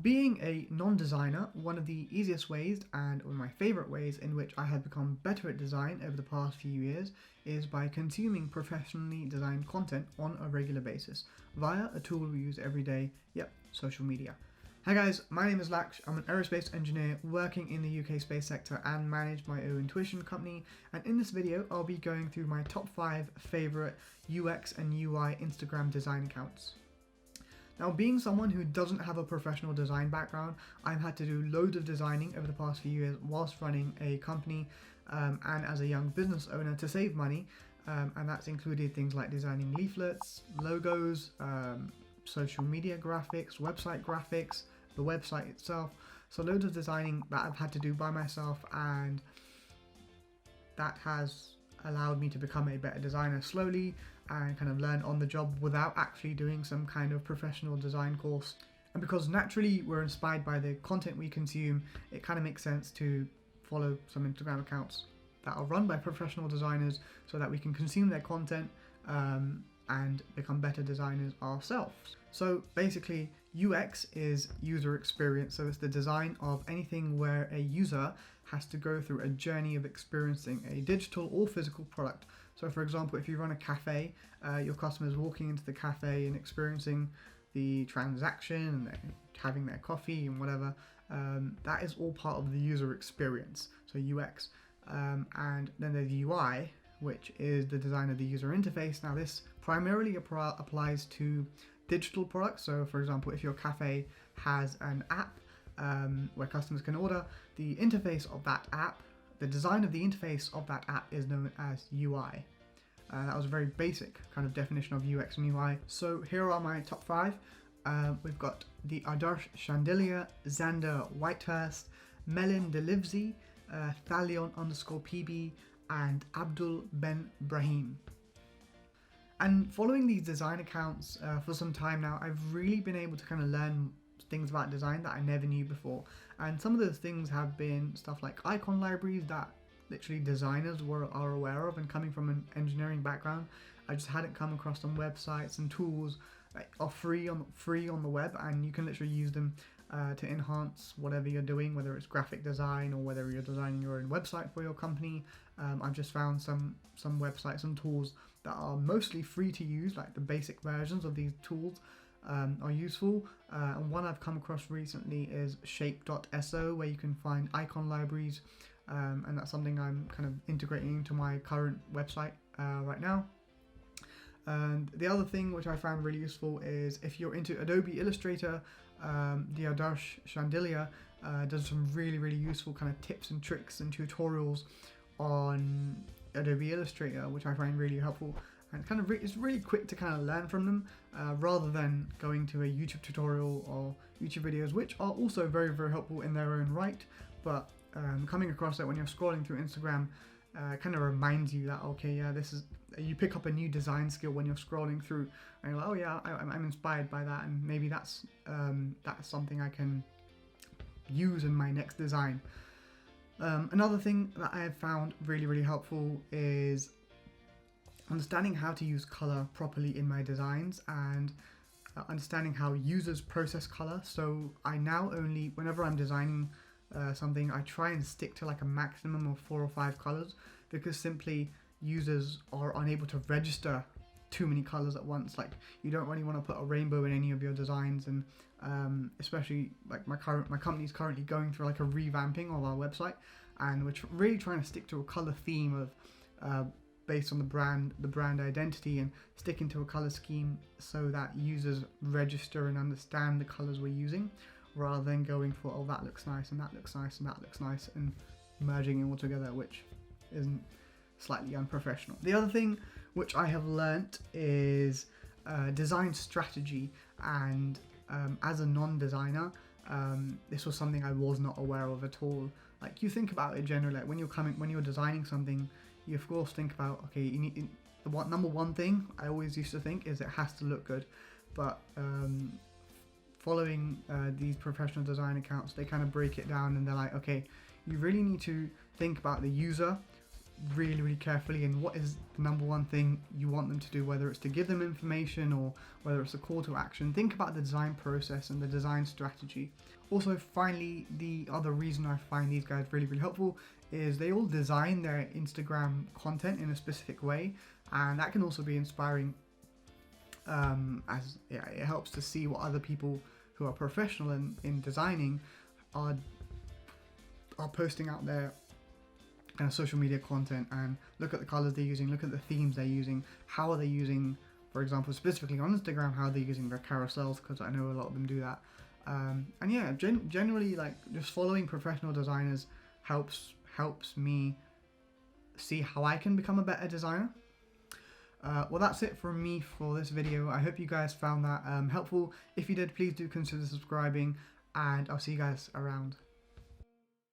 Being a non-designer, one of the easiest ways and one of my favorite ways in which I have become better at design over the past few years is by consuming professionally designed content on a regular basis via a tool we use every day, social media. Hi guys, my name is Laksh. I'm an aerospace engineer working in the UK space sector and manage my own tuition company, and in this video I'll be going through my top 5 favorite UX and UI Instagram design accounts. Now, being someone who doesn't have a professional design background, I've had to do loads of designing over the past few years whilst running a company and as a young business owner to save money, and that's included things like designing leaflets, logos, social media graphics, website graphics, the website itself. So loads of designing that I've had to do by myself, and that has allowed me to become a better designer slowly and kind of learn on the job without actually doing some kind of professional design course. And because naturally we're inspired by the content we consume, it kind of makes sense to follow some Instagram accounts that are run by professional designers so that we can consume their content and become better designers ourselves. So basically, UX is user experience, so it's the design of anything where a user has to go through a journey of experiencing a digital or physical product. So for example, if you run a cafe, your customers walking into the cafe and experiencing the transaction and having their coffee and whatever, that is all part of the user experience, so UX. And then there's UI, which is the design of the user interface. Now this primarily applies to digital products. So for example, if your cafe has an app where customers can order, the interface of that app, the design of the interface of that app is known as UI. That was a very basic kind of definition of UX and UI. So here are my top 5. We've got the Adarsh Chandelier, Xander Whitehurst, Melin Delivzi, Thalion_PB, and Abdul Ben Brahim. And following these design accounts for some time now, I've really been able to kind of learn things about design that I never knew before. And some of those things have been stuff like icon libraries that literally designers are aware of, and coming from an engineering background, I just hadn't come across some websites and tools that are free on the web, and you can literally use them to enhance whatever you're doing, whether it's graphic design or whether you're designing your own website for your company. I've just found some websites and tools that are mostly free to use, like the basic versions of these tools are useful. And one I've come across recently is shape.so, where you can find icon libraries, and that's something I'm kind of integrating into my current website right now. And the other thing which I found really useful is if you're into Adobe Illustrator, the Adarsh Chandelier does some really useful kind of tips and tricks and tutorials on Adobe Illustrator, which I find really helpful. And kind of it's really quick to kind of learn from them, rather than going to a YouTube tutorial or YouTube videos, which are also very helpful in their own right. But coming across it when you're scrolling through Instagram kind of reminds you that, okay, yeah, you pick up a new design skill when you're scrolling through, and you're like, oh yeah, I'm inspired by that, and maybe that's something I can use in my next design. Another thing that I have found really helpful is understanding how to use color properly in my designs, and understanding how users process color. So I now only, whenever I'm designing something, I try and stick to like a maximum of 4 or 5 colors, because simply users are unable to register too many colors at once. Like, you don't really want to put a rainbow in any of your designs, and especially like my company's currently going through like a revamping of our website, and we're really trying to stick to a color theme of based on the brand identity, and sticking to a color scheme so that users register and understand the colors we're using, rather than going for, oh, that looks nice and that looks nice and that looks nice, and merging it all together, which isn't slightly unprofessional. The other thing which I have learnt is design strategy, and as a non-designer, this was something I was not aware of at all. Like, you think about it generally, like when you're designing something, you of course think about, okay, you need number one thing I always used to think is it has to look good, but following these professional design accounts, they kind of break it down, and they're like, okay, you really need to think about the user really carefully, and what is the number one thing you want them to do, whether it's to give them information or whether it's a call to action. Think about the design process and the design strategy. Also, finally, the other reason I find these guys really helpful is they all design their Instagram content in a specific way, and that can also be inspiring, as it helps to see what other people who are professional in designing are posting out there kind of social media content, and look at the colors they're using, look at the themes they're using, how are they using, for example, specifically on Instagram, how they're using their carousels, because I know a lot of them do that. And yeah, generally, like, just following professional designers helps me see how I can become a better designer. Well, that's it from me for this video. I hope you guys found that helpful. If you did, please do consider subscribing, and I'll see you guys around.